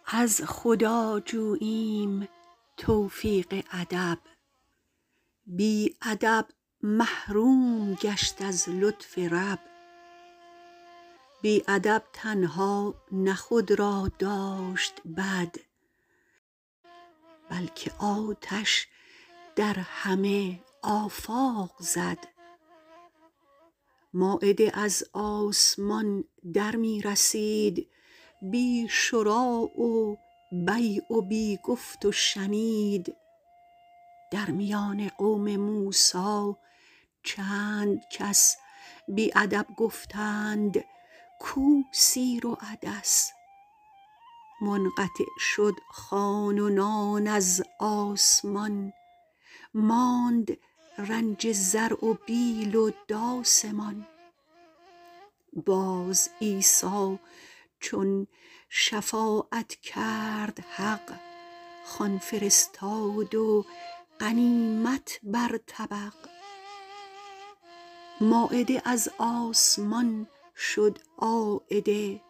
از خدا جوییم توفیق ادب، بی ادب محروم گشت از لطف رب. بی ادب تنها نه خود را داشت بد، بلکه آتش در همه آفاق زد. مایده از آسمان در می رسید، بی شراع و بیع و بی گفت و شنید. در میان قوم موسی چند کس بی ادب گفتند کو سیر و عدس. منقطع شد خوان و نان از آسمان، ماند رنج زرع و بیل و داسمان. باز عیسی چون شفاعت کرد حق، خوان فرستاد و غنیمت بر طبق. مایده از آسمان شد عایده،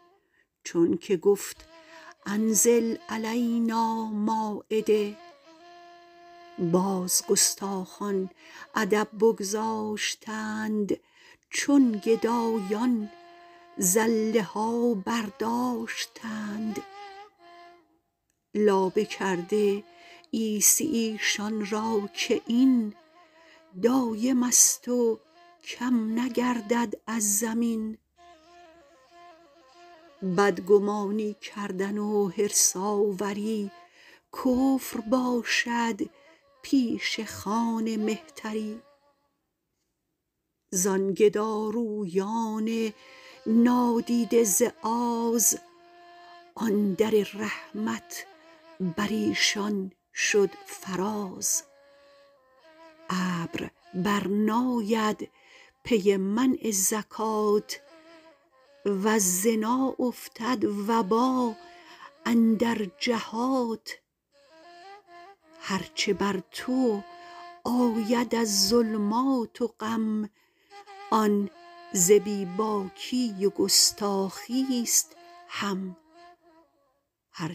چون که گفت انزل علینا مایده. باز گستاخان ادب بگذاشتند، چون گدایان زله ها برداشتند. لابه کرده عیسی ایشان را که این، دایم است و کم نگردد از زمین. بدگمانی کردن و حرص آوری، کفر باشد پیش خوان مهتری. زان گدارویان نادیده ز آز، آن در رحمت بر ایشان شد فراز. ابر بر ناید پی منع زکات، وز زنا افتد وبا اندر جهات. هرچه بر تو آید از ظلمات و غم، آن ز بی باکی و گستاخیست هم. هر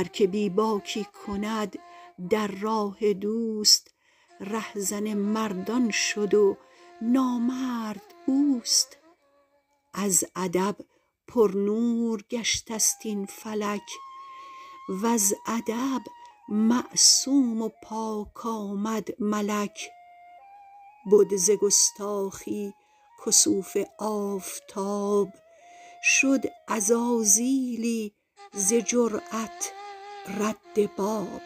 که بی باکی کند در راه دوست، رهزن مردان شد و نامرد اوست. از ادب پرنور گشته ست این فلک، وز ادب معصوم و پاک آمد ملک. بد ز گستاخی کسوف آفتاب، شد عزازیلی ز جرأت رد باب.